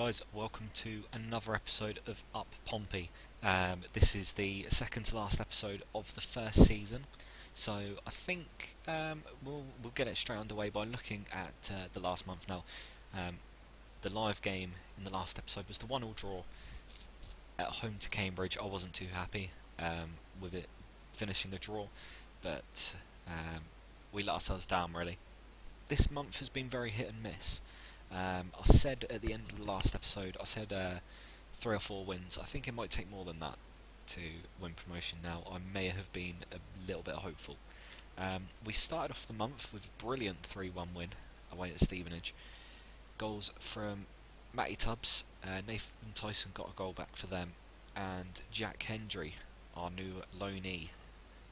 guys, welcome to another episode of Up Pompey. This is the second to last episode of the first season, so I think we'll get it straight underway by looking at the last month now. The live game in the last episode was the 1-1 draw at home to Cambridge. I wasn't too happy with it finishing a draw, but we let ourselves down really. This month has been very hit and miss. I said at the end of the last episode, I said 3 or 4 wins. I think it might take more than that to win promotion now. I may have been a little bit hopeful. We started off the month with a brilliant 3-1 win away at Stevenage. Goals from Matty Tubbs, Nathan Tyson got a goal back for them, and Jack Hendry, our new loanee,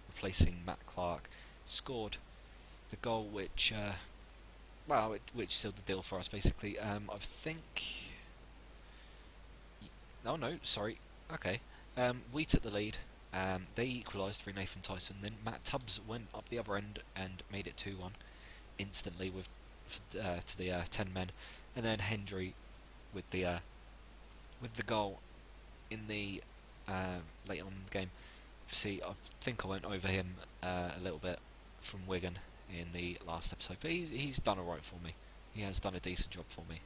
replacing Matt Clark, scored the goal which sealed the deal for us, basically. I think... Oh no, sorry. Okay. We took the lead. They equalised through Nathan Tyson. Then Matt Tubbs went up the other end and made it 2-1 instantly to the 10 men. And then Hendry with the goal in the late on in the game. See, I think I went over him a little bit from Wigan in the last episode, but he's done alright for me. He has done a decent job for me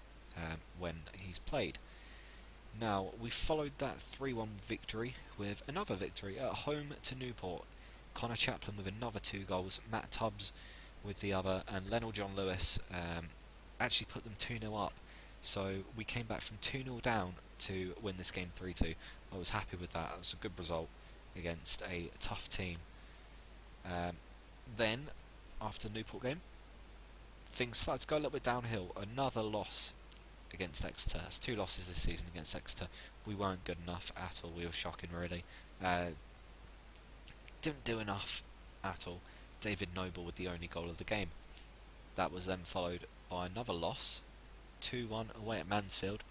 when he's played. Now, we followed that 3-1 victory with another victory at home to Newport. Connor Chaplin with another 2 goals, Matt Tubbs with the other, and Lionel John Lewis actually put them 2-0 up. So we came back from 2-0 down to win this game 3-2. I was happy with that. It was a good result against a tough team. Then, after the Newport game, things started to go a little bit downhill. Another loss against Exeter. That's 2 losses this season against Exeter. We weren't good enough at all. We were shocking, really. Didn't do enough at all. David Noble with the only goal of the game. That was then followed by another loss, 2-1 away at Mansfield.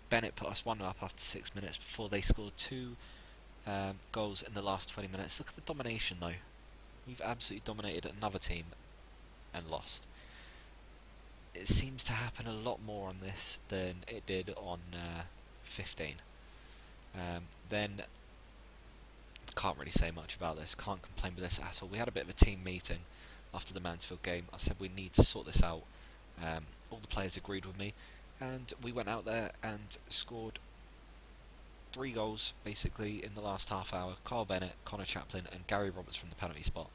Bennett put us 1-0 up after 6 minutes before they scored 2 goals in the last 20 minutes. Look at the domination, though. We've absolutely dominated another team and lost. It seems to happen a lot more on this than it did on 15. Then, can't really say much about this, can't complain with this at all. We had a bit of a team meeting after the Mansfield game. I said we need to sort this out. All the players agreed with me, and we went out there and scored 3 goals basically in the last half hour. Carl Bennett, Connor Chaplin and Gary Roberts from the penalty spot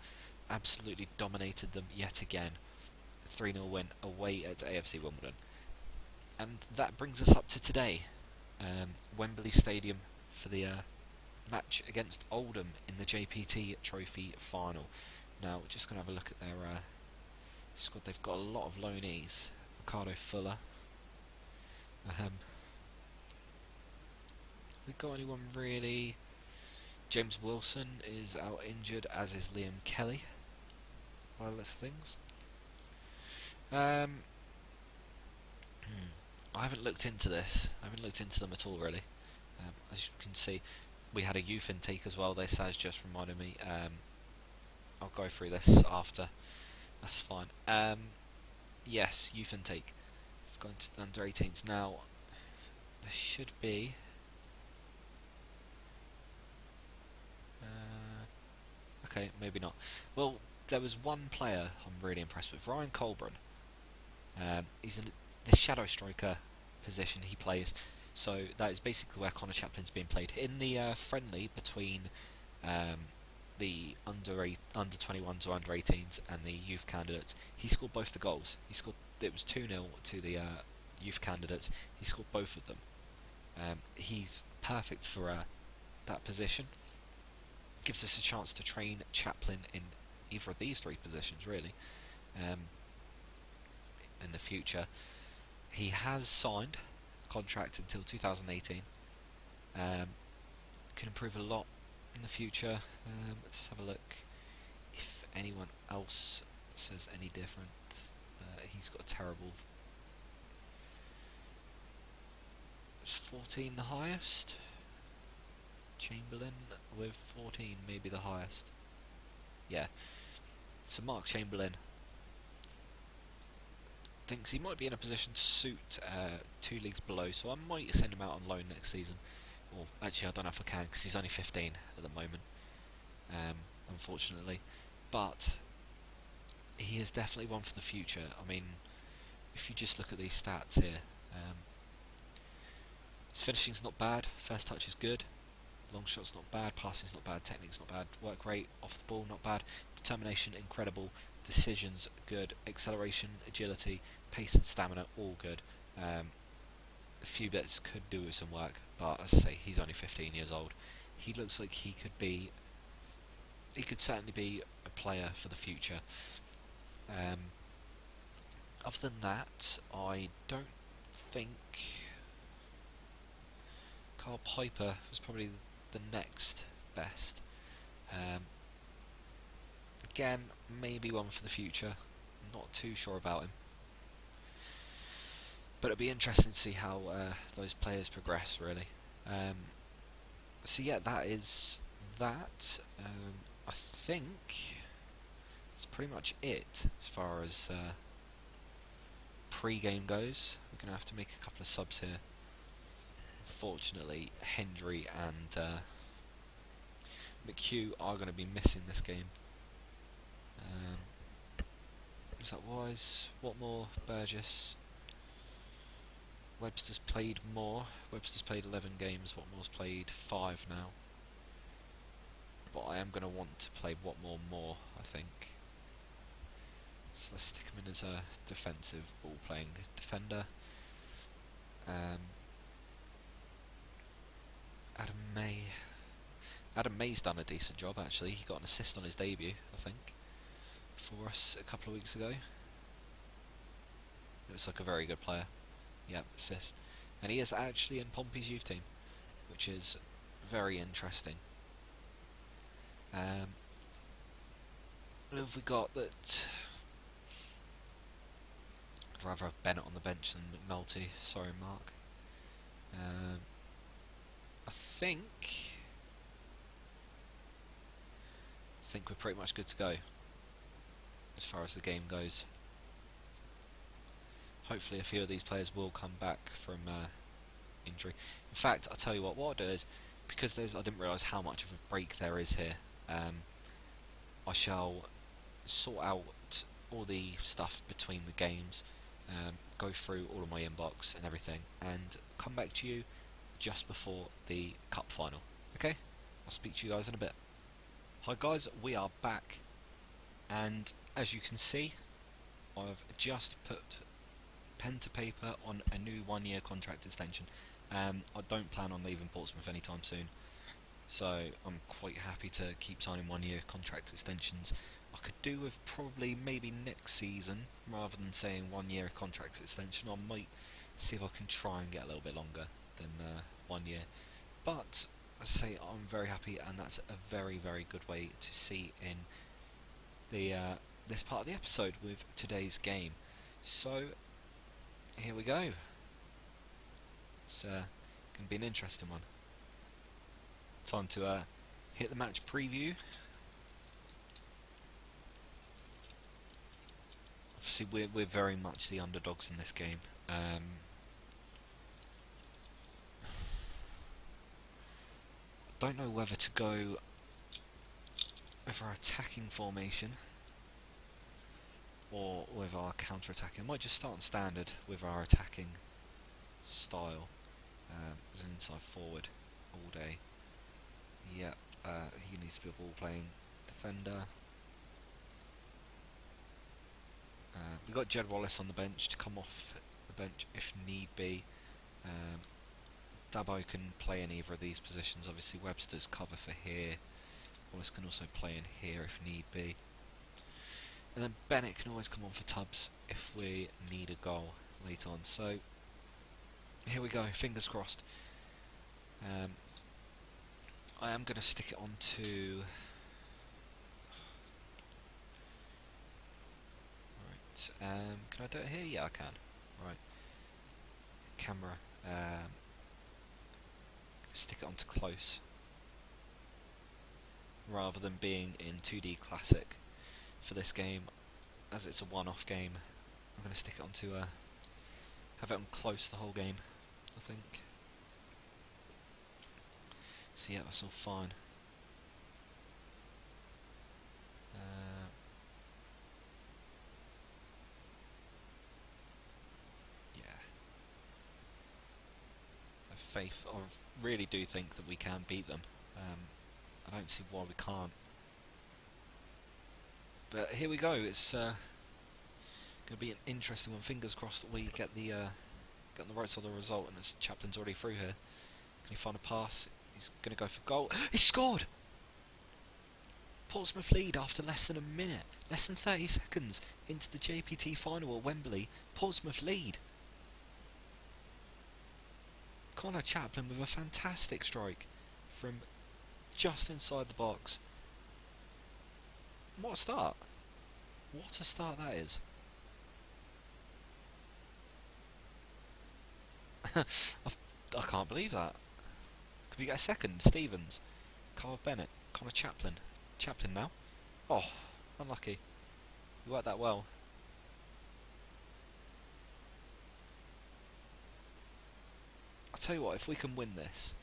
absolutely dominated them yet again. 3-0 win away at A.F.C. Wimbledon. And that brings us up to today. Wembley Stadium for the match against Oldham in the JPT Trophy final. Now we're just going to have a look at their squad. They've got a lot of loanees. Ricardo Fuller. They've got anyone really? James Wilson is out injured, as is Liam Kelly, by the looks of things. I haven't looked into this. I haven't looked into them at all, really. As you can see, we had a youth intake as well. This has just reminded me. I'll go through this after. That's fine. Yes, youth intake. I've gone to the under 18s now. There should be. Okay, maybe not. Well, there was one player I'm really impressed with, Ryan Colburn. He's in the shadow striker position he plays, so that is basically where Connor Chaplin's being played. In the friendly between the under 21s or under 18s and the youth candidates, he scored both the goals. It was 2-0 to the youth candidates. He scored both of them. He's perfect for that position. Gives us a chance to train Chaplin in either of these 3 positions, really. In the future, he has signed a contract until 2018. Can improve a lot in the future. Let's have a look if anyone else says any different. He's got a terrible. Is 14 the highest? Chamberlain with 14, maybe the highest. Yeah. So Mark Chamberlain thinks he might be in a position to suit 2 leagues below, so I might send him out on loan next season. Well, actually, I don't know if I can because he's only 15 at the moment, unfortunately. But he is definitely one for the future. I mean, if you just look at these stats here, his finishing's not bad, first touch is good, long shot's not bad, passing's not bad, technique's not bad, work rate off the ball not bad, determination incredible, decisions good, acceleration, agility, pace and stamina all good. A few bits could do with some work, but as I say, he's only 15 years old. He looks like he could certainly be a player for the future. Other than that, I don't think Carl Piper was probably the next best. Um, Again, maybe one for the future. Not too sure about him, but it'll be interesting to see how those players progress. Really. So yeah, that is that. I think that's pretty much it as far as pre-game goes. We're gonna have to make a couple of subs here. Unfortunately, Hendry and McHugh are going to be missing this game. Is that Wise? Watmore, Burgess. Webster's played more. Webster's played 11 games. Watmore's played 5 now. But I am going to want to play Watmore more, I think. So let's stick him in as a defensive ball-playing defender. Adam May. Adam May's done a decent job, actually. He got an assist on his debut, I think, for us a couple of weeks ago. Looks like a very good player. Yeah, assist. And he is actually in Pompey's youth team, which is very interesting. Who have we got that... I'd rather have Bennett on the bench than McNulty. Sorry, Mark. I think we're pretty much good to go as far as the game goes. Hopefully a few of these players will come back from injury. In fact, I'll tell you what I'll do is, because I didn't realise how much of a break there is here, I shall sort out all the stuff between the games, go through all of my inbox and everything, and come back to you just before the cup final. Okay? I'll speak to you guys in a bit. Hi guys, we are back, and as you can see, I've just put pen to paper on a new 1-year contract extension. I don't plan on leaving Portsmouth anytime soon, so I'm quite happy to keep signing 1-year contract extensions. I could do with probably maybe next season, rather than saying 1-year contract extension. I might see if I can try and get a little bit longer than 1 year, but I say I'm very happy, and that's a very, very good way to see in the this part of the episode with today's game. So here we go. It's going to be an interesting one. Time to hit the match preview. Obviously, we're very much the underdogs in this game. Don't know whether to go with our attacking formation or with our counter-attacking. I might just start on standard with our attacking style as an inside forward all day. Yeah, he needs to be a ball-playing defender. We've got Jed Wallace on the bench to come off the bench if need be. Dabo can play in either of these positions. Obviously Webster's cover for here. Wallace can also play in here if need be. And then Bennett can always come on for Tubbs if we need a goal later on. So here we go, fingers crossed. I am going to stick it onto... Right, can I do it here? Yeah, I can. Right. Camera. Stick it onto close. Rather than being in 2D Classic for this game, as it's a one-off game. I'm going to stick it on to have it on close the whole game, I think. So yeah, that's all fine. Yeah, I have faith. I really do think that we can beat them. I don't see why we can't. But here we go. It's going to be an interesting one. Fingers crossed that we get the right side of the result. And as Chaplin's already through here, can he find a pass? He's going to go for goal. He scored! Portsmouth lead after less than a minute, less than 30 seconds into the JPT final at Wembley. Portsmouth lead. Connor Chaplin with a fantastic strike from just inside the box. What a start! What a start that is. I can't believe that. Could we get a second? Stevens, Carl Bennett, Connor Chaplin. Chaplin now. Oh, unlucky. We worked that well. I'll tell you what, if we can win this,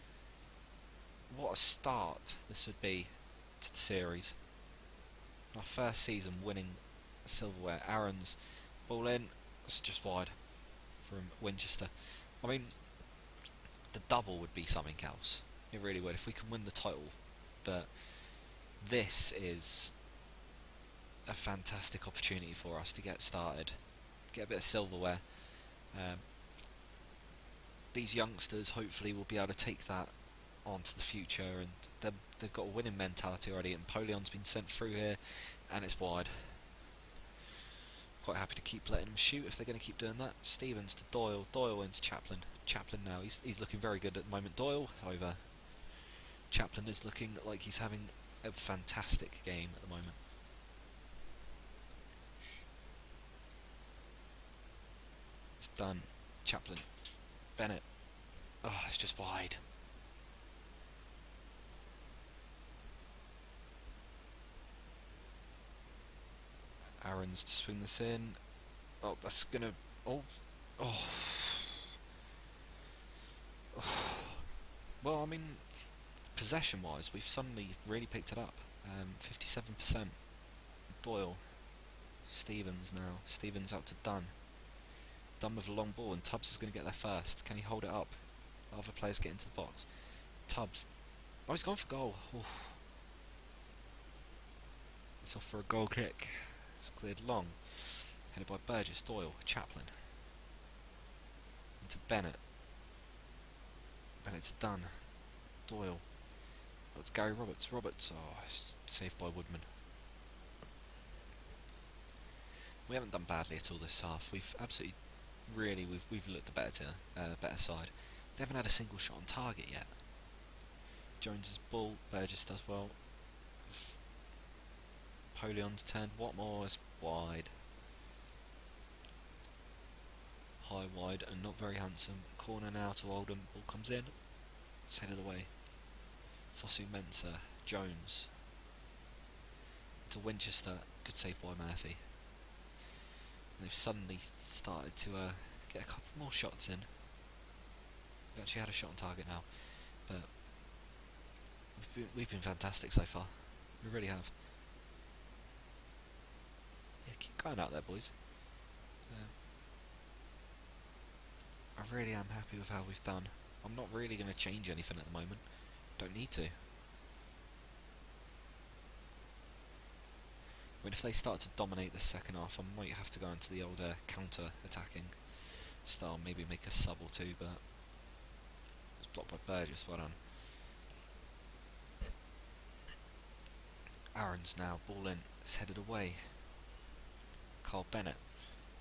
what a start this would be to the series. Our first season winning silverware. Aaron's ball in. It's just wide from Winchester. I mean, the double would be something else. It really would if we can win the title. But this is a fantastic opportunity for us to get started, get a bit of silverware. These youngsters hopefully will be able to take that on to the future, and they've got a winning mentality already. And Napoleon's been sent through here, and it's wide. Quite happy to keep letting them shoot if they're going to keep doing that. Stevens to Doyle, Doyle into Chaplin. Chaplin now, he's looking very good at the moment. Doyle over. Chaplin is looking like he's having a fantastic game at the moment. It's done. Chaplin. Bennett. Oh, it's just wide. Aaron's to swing this in. Oh, that's gonna. Oh. Oh. Well, I mean, possession-wise, we've suddenly really picked it up. 57%. Doyle. Stevens now. Stevens out to Dunn. Dunn with a long ball, and Tubbs is going to get there first. Can he hold it up? Other players get into the box. Tubbs. Oh, he's gone for goal. Oof. It's off for a goal kick. It's cleared long. Headed by Burgess, Doyle, Chaplin. Into Bennett. Bennett to Dunn. Doyle. Oh, it's Gary Roberts. Roberts. Oh, saved by Woodman. We haven't done badly at all this half. We've absolutely, really, we've looked the better side. They haven't had a single shot on target yet. Jones's ball. Burgess does well. Napoleon's turn. Watmore is wide. High, wide, and not very handsome. Corner now to Oldham. Ball comes in. It's headed away. Fosu Mensah. Jones. To Winchester. Good save by Murphy. And they've suddenly started to get a couple more shots in. We've actually had a shot on target now. But we've been fantastic so far. We really have. Yeah, keep going out there, boys. I really am happy with how we've done. I'm not really going to change anything at the moment. Don't need to. I mean, if they start to dominate the second half, I might have to go into the older counter-attacking style, maybe make a sub or two, but it's blocked by Burgess. Well done. Aaron's now, ball in, it's headed away. Carl Bennett,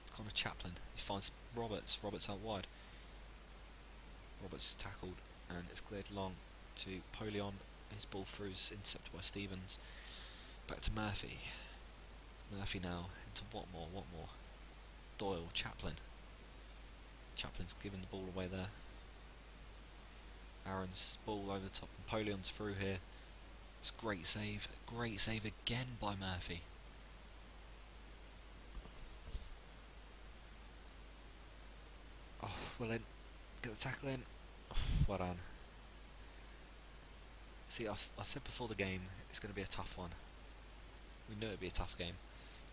it's Connor Chaplin, he finds Roberts out wide. Roberts tackled, and it's cleared long to Napoleon. His ball through is intercepted by Stevens. Back to Murphy. Murphy now into Watmore. Doyle, Chaplin. Chaplin's given the ball away there. Aaron's ball over the top. Napoleon's through here. It's great save again by Murphy. Well in. Get the tackle in. Well done. See, I said before the game it's going to be a tough one. We knew it would be a tough game.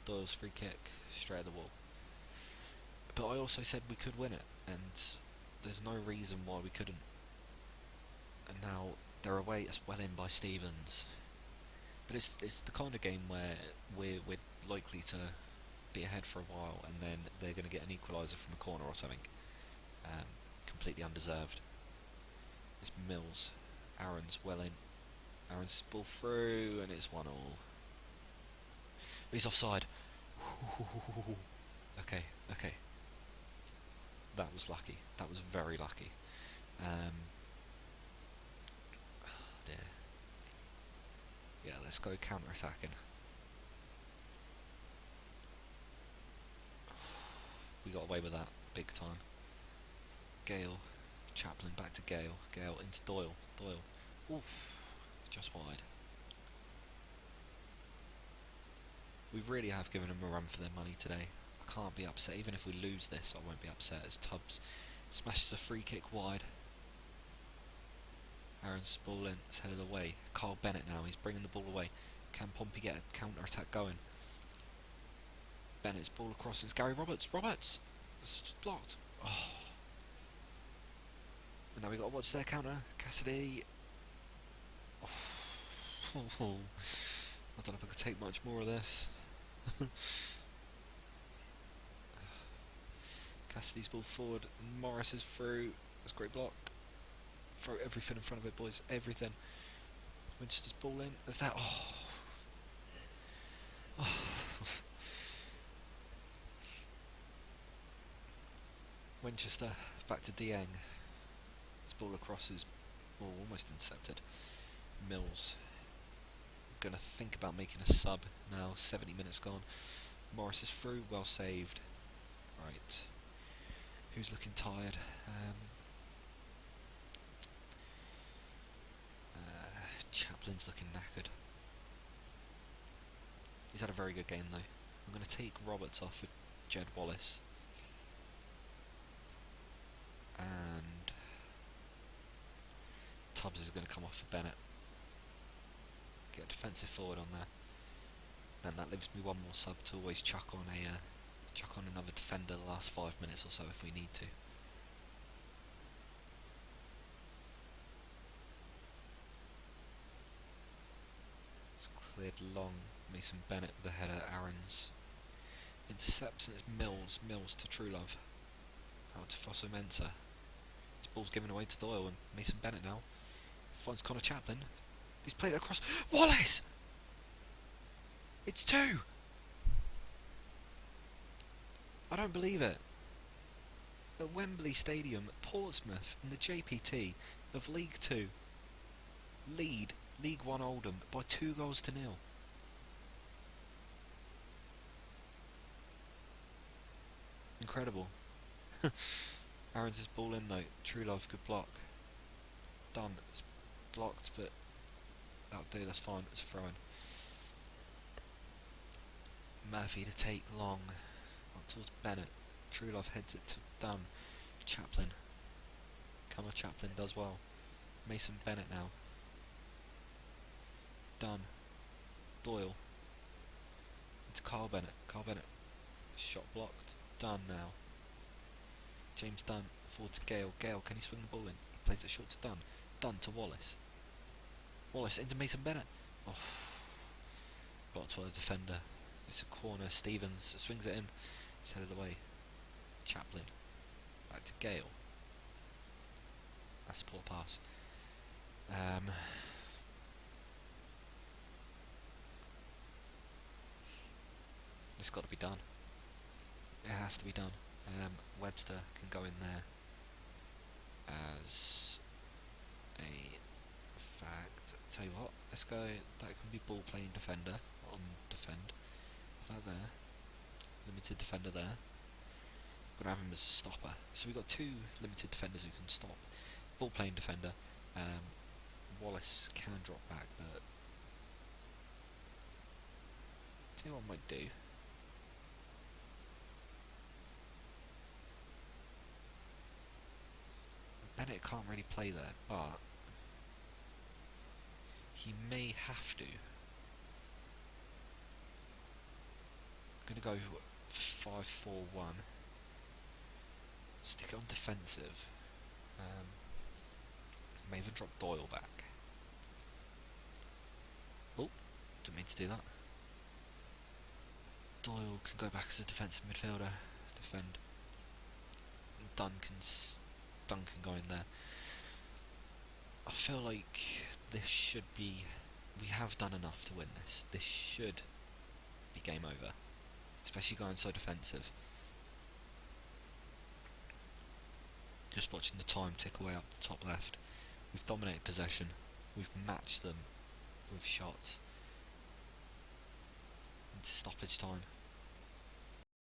Doyle's free kick straight at the wall. But I also said we could win it, and there's no reason why we couldn't. And now they're away as well in by Stevens. But it's the kind of game where we're likely to be ahead for a while, and then they're going to get an equaliser from a corner or something. Completely undeserved. It's Mills. Aaron's well in. Aaron's ball through, and it's 1-1. He's offside. Okay. That was lucky. That was very lucky. Oh dear. Yeah, let's go counter-attacking. We got away with that big time. Gale. Chaplin back to Gale. Gale into Doyle. Oof. Just wide. We really have given them a run for their money today. I can't be upset. Even if we lose this, I won't be upset, as Tubbs smashes a free kick wide. Aaron's ball in. It's headed away. Carl Bennett now. He's bringing the ball away. Can Pompey get a counter-attack going? Bennett's ball across. It's Gary Roberts. It's just blocked. Oh. And now we've got to watch their counter. Cassidy. Oh. I don't know if I could take much more of this. Cassidy's ball forward. Morris is through. That's a great block. Throw everything in front of it, boys. Everything. Winchester's ball in. There's that. Oh. Winchester back to Dieng. His ball across is almost intercepted. Mills. Gonna think about making a sub now. 70 minutes gone. Morris is through. Well saved. Right. Who's looking tired? Chaplin's looking knackered. He's had a very good game though. I'm going to take Roberts off for Jed Wallace. And Tubbs is going to come off for Bennett. Get a defensive forward on there. Then that leaves me one more sub to always chuck on another defender the last 5 minutes or so if we need to. It's cleared long. Mason Bennett with the header. Aaron's intercepts, and it's Mills to Truelove. Out to Fosso Mensah. This ball's given away to Doyle, and Mason Bennett now finds Connor Chaplin. He's played it across. Wallace! It's 2! I don't believe it. At Wembley Stadium, Portsmouth in the JPT of League 2 lead League 1 Oldham by 2 goals to 0. Incredible. Aaron's his ball in though. Truelove, good block. Done. It's blocked, but that'll do, that's fine. It's throwing. Murphy to take long. On towards Bennett. Truelove heads it to Dunn. Chaplin. Connor Chaplin does well. Mason Bennett now. Dunn. Doyle. It's Carl Bennett. Shot blocked. Dunn now. James Dunn forward to Gale. Gale, can he swing the ball in? He plays it short to Dunn. Dunn to Wallace. Wallace into Mason Bennett. Oh. Blocked by the defender. It's a corner. Stevens swings it in. It's headed away. Chaplin. Back to Gale. That's a poor pass. It's got to be done. It has to be done. Webster can go in there as a fact. Tell you what, let's go. That can be ball playing defender on defend. That there, limited defender there. Gonna have him as a stopper. So we've got 2 limited defenders who can stop. Ball playing defender. Wallace can drop back, but tell you what I might do. Bennett can't really play there, but he may have to. I'm going to go 5-4-1. Stick it on defensive. May even drop Doyle back. Oh, didn't mean to do that. Doyle can go back as a defensive midfielder. Defend. Duncan go in there. I feel like this should be... We have done enough to win this. This should be game over. Especially going so defensive. Just watching the time tick away up the top left. We've dominated possession. We've matched them with shots. Into stoppage time.